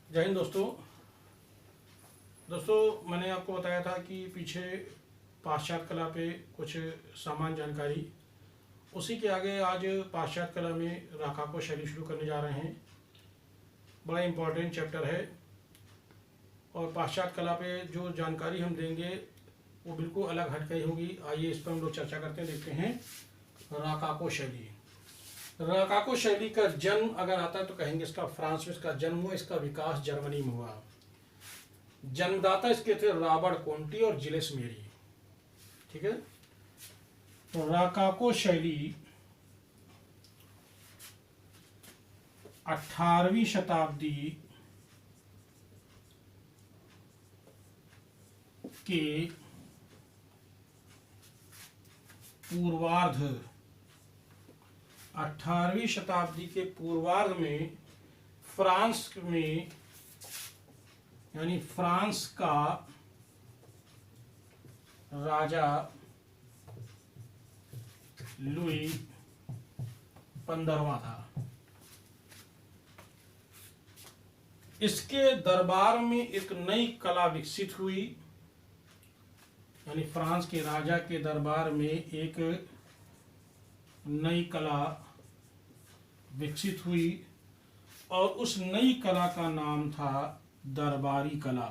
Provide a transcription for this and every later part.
जय हिंद दोस्तों मैंने आपको बताया था कि पीछे पाश्चात्य कला पे कुछ सामान्य जानकारी, उसी के आगे आज पाश्चात्य कला में राकाको शैली शुरू करने जा रहे हैं। बड़ा इम्पोर्टेंट चैप्टर है और पाश्चात्य कला पे जो जानकारी हम देंगे वो बिल्कुल अलग हटके ही होगी। आइए इस पर हम लोग चर्चा करते हैं, देखते हैं राकाको शैली। राकाको शैली का जन्म अगर आता है तो कहेंगे इसका फ्रांस में इसका जन्म हुआ, इसका विकास जर्मनी में हुआ। जन्मदाता इसके थे रॉबर्ट कोंटी और जिलेस मेरी। ठीक है, तो राकाको शैली 18वीं शताब्दी के पूर्वार्ध 18वीं शताब्दी के पूर्वार्ध में फ्रांस में, यानी फ्रांस का राजा लुई 15वां था। इसके दरबार में एक नई कला विकसित हुई, यानी फ्रांस के राजा के दरबार में एक नई कला विकसित हुई और उस नई कला का नाम था दरबारी कला।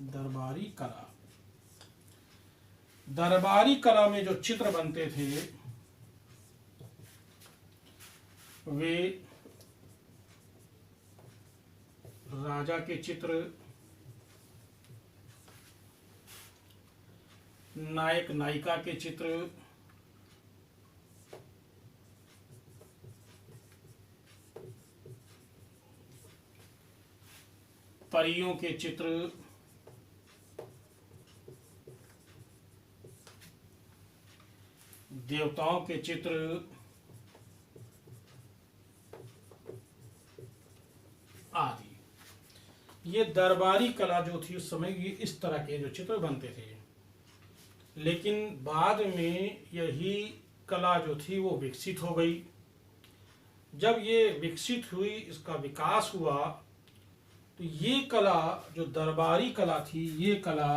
दरबारी कला, दरबारी कला में जो चित्र बनते थे वे राजा के चित्र, नायक नायिका के चित्र, परियों के चित्र, देवताओं के चित्र, आदि। ये दरबारी कला जो थी उस समय ये इस तरह के जो चित्र बनते थे। लेकिन बाद में यही कला जो थी वो विकसित हो गई। जब ये विकसित हुई, इसका विकास हुआ, तो ये कला जो दरबारी कला थी, ये कला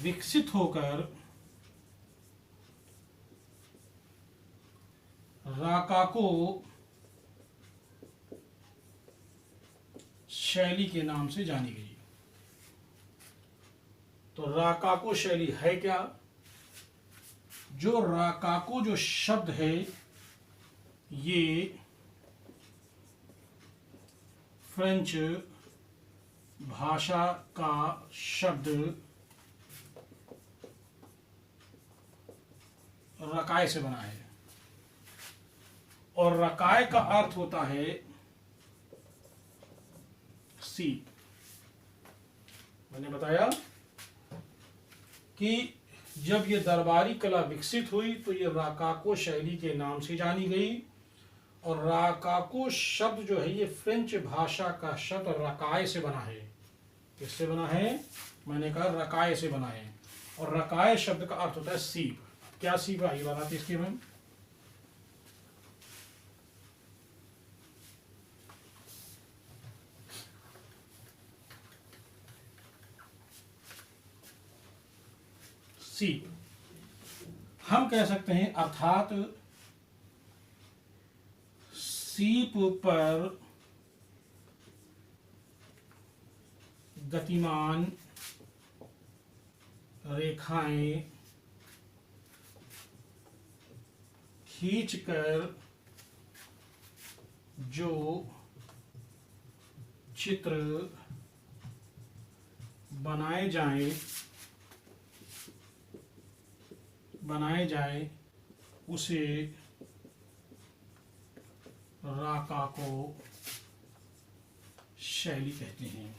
विकसित होकर राकाको शैली के नाम से जानी गई। तो राकाको शैली है क्या? जो राकाको जो शब्द है ये फ्रेंच भाषा का शब्द रकाय से बना है और रकाय का अर्थ होता है सीप। मैंने बताया कि जब ये दरबारी कला विकसित हुई तो ये राकाको शैली के नाम से जानी गई। और राकाको शब्द जो है ये फ्रेंच भाषा का शब्द रकाय से बना है। किससे बना है? मैंने कहा रकाय से बना है। और रकाय शब्द का अर्थ होता है सीप। क्या सीप है ये बताते इसके में? सीप हम कह सकते हैं, अर्थात सीप पर गतिमान रेखाएं खींचकर जो चित्र बनाए जाएं उसे राकाको शैली कहते हैं।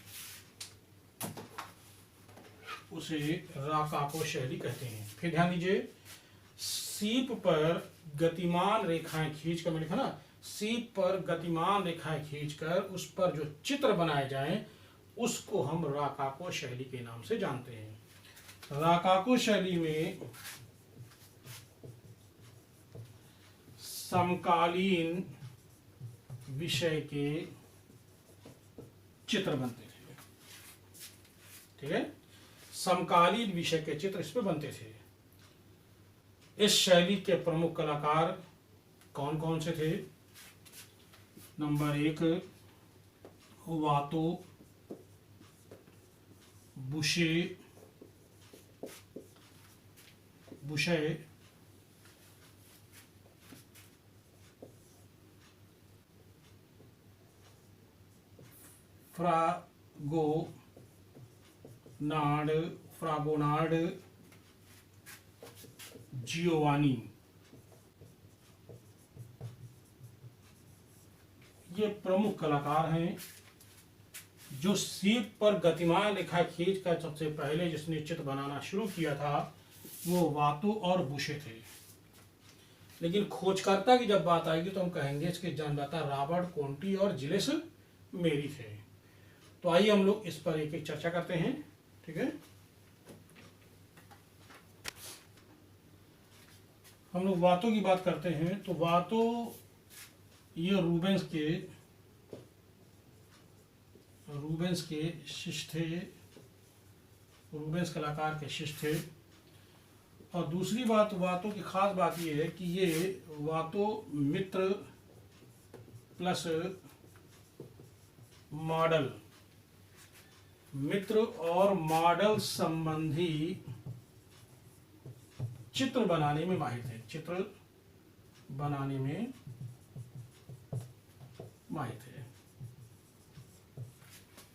उसे राकाको शैली कहते हैं। फिर ध्यान दीजिए, सीप पर गतिमान रेखाएं खींचकर, मैंने लिखा ना, सीप पर गतिमान रेखाएं खींचकर उस पर जो चित्र बनाए जाएं उसको हम राकाको शैली के नाम से जानते हैं। राकाको शैली में समकालीन विषय के चित्र बनते थे। ठीक है, समकालीन विषय के चित्र इस पे बनते थे। इस शैली के प्रमुख कलाकार कौन कौन से थे? नंबर 1 वातो, बुशे, फ्रागोनार्ड, जियोवानी। ये प्रमुख कलाकार हैं। जो सीप पर गतिमान रेखा खींच कर सबसे पहले जिसने चित्र बनाना शुरू किया था वो वातो और बुशे थे। लेकिन खोजकर्ता की जब बात आएगी तो हम कहेंगे इसके जन्मदाता रॉबर्ट कोंटी और जिलेस मेरी थे। तो आइए हम लोग इस पर एक एक चर्चा करते हैं। ठीक है, हम लोग वातो की बात करते हैं। तो वातो ये रूबेंस के शिष्य थे, रूबेंस कलाकार के शिष्य थे। और दूसरी बात वातो की खास बात ये है कि ये वातो मित्र प्लस मॉडल, मित्र और मॉडल संबंधी चित्र बनाने में माहिर थे। चित्र बनाने में माहिर थे।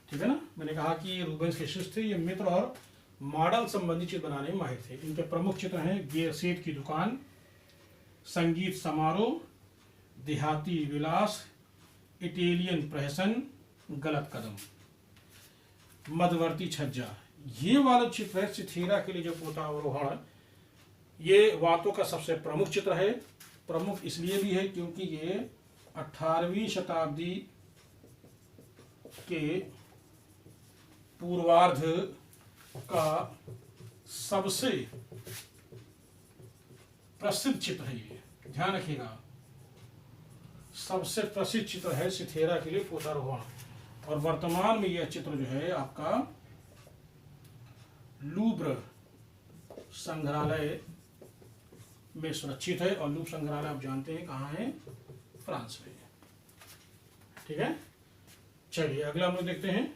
ठीक है ना, मैंने कहा कि ये रूबेंस के शिष्य थे। ये मित्र और मॉडल संबंधी चित्र बनाने में माहिर थे। इनके प्रमुख चित्र हैं गेरसेट की दुकान, संगीत समारोह, देहाती विलास, इटालियन प्रहसन, गलत कदम, मध्यवर्ती छज्जा। ये वाला चित्र है चिथेरा के लिए जो पोतावरोहण, ये वातो का सबसे प्रमुख चित्र है। प्रमुख इसलिए भी है क्योंकि ये 18वीं शताब्दी के पूर्वार्ध का सबसे प्रसिद्ध चित्र है। ये ध्यान रखिएगा, सबसे प्रसिद्ध चित्र है चिथेरा के लिए पोतारोहण। और वर्तमान में यह चित्र जो है आपका लूव्र संग्रहालय में सुरक्षित है। और लूव्र संग्रहालय आप जानते हैं कहाँ है? फ्रांस में। ठीक है, चलिए अगला हम लोग देखते हैं।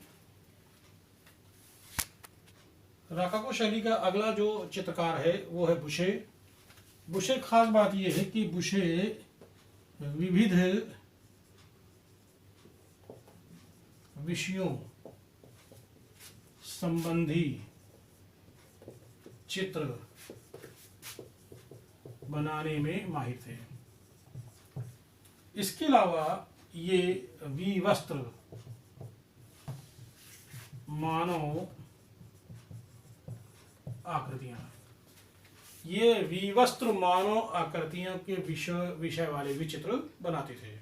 राकाको शैली का अगला जो चित्रकार है वो है बुशे। बुशे खास बात यह है कि बुशे विविध विषयों संबंधी चित्र बनाने में माहिर थे। इसके अलावा ये विवस्त्र, मानव आकृतियां, ये विवस्त्र मानव आकृतियों के विषय वाले भी चित्र बनाते थे।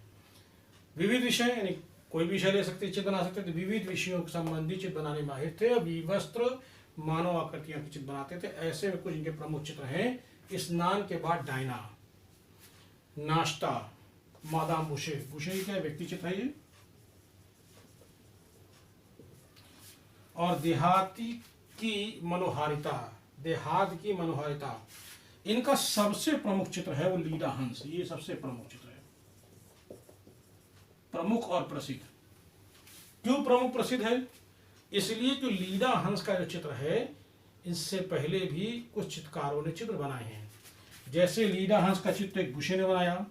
विविध विषय यानी कोई भी विषय ले सकते, चित्र बना सकते थे। विविध विषयों के संबंधी चित्र बनाने में माहिर थे। विवस्त्र मानव आकृतियां के चित्र बनाते थे। ऐसे में कुछ इनके प्रमुख चित्र हैं। स्नान के बाद डायना, नाश्ता, मादाम बुशे। बुशे क्या व्यक्ति चित्र है ये। और देहाती की मनोहारिता, देहात की मनोहारिता, इनका सबसे प्रमुख चित्र है वो लीला हंस। ये सबसे प्रमुख चित्र है, प्रमुख और प्रसिद्ध। क्यों प्रमुख प्रसिद्ध है? इसलिए कि लीला हंस का जो चित्र है इससे पहले भी कुछ चित्रकारों ने चित्र बनाए हैं। जैसे लीला हंस का चित्र एक बुशे ने बनाया।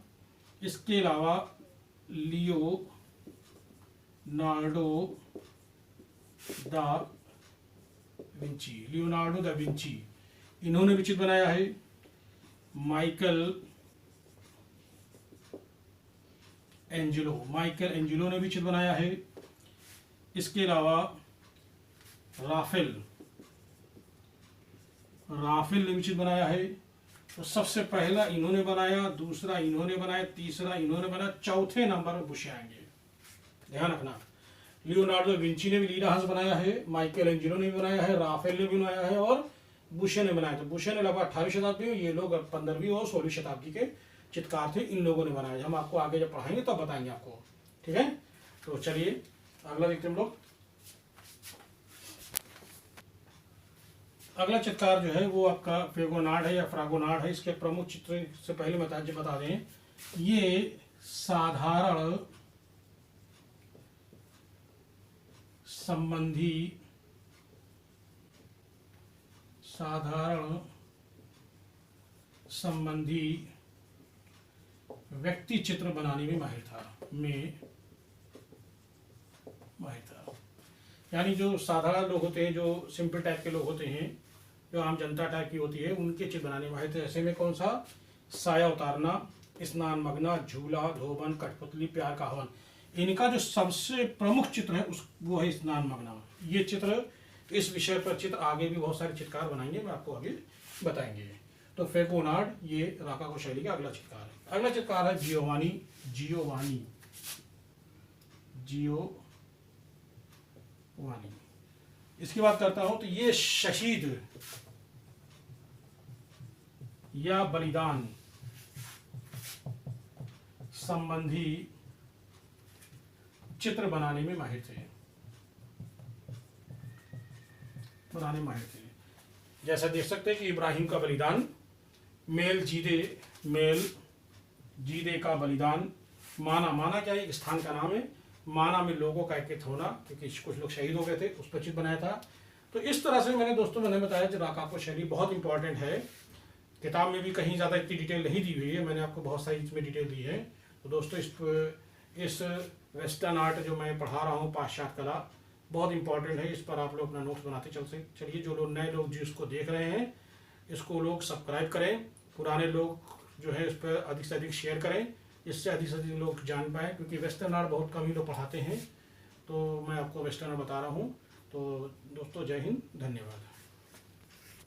इसके अलावा लियोनार्डो दा विंची इन्होंने भी चित्र बनाया है। माइकल एंजेलो ने भी चित्र बनाया है। इसके अलावा राफेल ने भी चित्र बनाया है। तो सबसे पहला इन्होंने बनाया, दूसरा इन्होंने बनाया, तीसरा इन्होंने बनाया, चौथे नंबर पर बुशे आएंगे। ध्यान रखना, लियोनार्डो विंची ने भी लीला हंस बनाया है, माइकल एंजेलो ने भी बनाया है, राफेल ने भी बनाया है और बुशे ने बनाया। तो बुशे ने लगभग 18वीं शताब्दी में, ये लोग 15वीं और 16वीं शताब्दी के चित्रकार थे। इन लोगों ने बनाया। हम आपको आगे जब पढ़ाएंगे तब बताएंगे आपको ठीक है। तो चलिए अगला देखते हैं हम लोग। अगला चित्रकार जो है वो आपका फेगोनार्ड है या फ्रागोनार्ड है। इसके प्रमुख चित्र से पहले बता दें, ये साधारण संबंधी व्यक्ति चित्र बनाने में माहिर था। यानी जो साधारण लोग होते हैं, जो सिंपल टाइप के लोग होते हैं, जो आम जनता टाइप की होती है, उनके चित्र बनाने में माहिर थे। ऐसे में कौन सा? साया उतारना, स्नान मगना, झूला, धोबन, कठपुतली, प्यार का आह्वान। इनका जो सबसे प्रमुख चित्र है वो है स्नान मगना। ये चित्र, इस विषय पर चित्र आगे भी बहुत सारे चित्रकार बनाएंगे, मैं आपको आगे बताएंगे। तो फेगोनार्ड ये राकाको शैली का अगला चित्रकार है। अगला चित्रकार है जियोवानी। इसकी बात करता हूं तो ये शहीद या बलिदान संबंधी चित्र बनाने में माहिर थे। जैसा देख सकते हैं कि इब्राहिम का बलिदान, मेल जीदे का बलिदान, माना क्या है? एक स्थान का नाम है। माना में लोगों का एकत्रित होना, क्योंकि कुछ लोग शहीद हो गए थे, उस पर चित्र बनाया था। तो इस तरह से मैंने बताया कि राकाको शैली बहुत इंपॉर्टेंट है। किताब में भी कहीं ज़्यादा इतनी डिटेल नहीं दी हुई है, मैंने आपको बहुत सारी इसमें डिटेल दी है। तो दोस्तों इस वेस्टर्न आर्ट जो मैं पढ़ा रहा हूँ, पाश्चात्य कला, बहुत इंपॉर्टेंट है। इस पर आप लोग अपना नोट्स बनाते चलिए। जो लोग नए लोग जिसको देख रहे हैं, इसको लोग सब्सक्राइब करें। पुराने लोग जो है इस पर अधिक से अधिक शेयर करें, इससे अधिक से अधिक लोग जान पाएँ, क्योंकि वेस्टर्न आर्ट बहुत कम ही लोग पढ़ाते हैं। तो मैं आपको वेस्टर्न आर्ट बता रहा हूँ। तो दोस्तों, जय हिंद, धन्यवाद।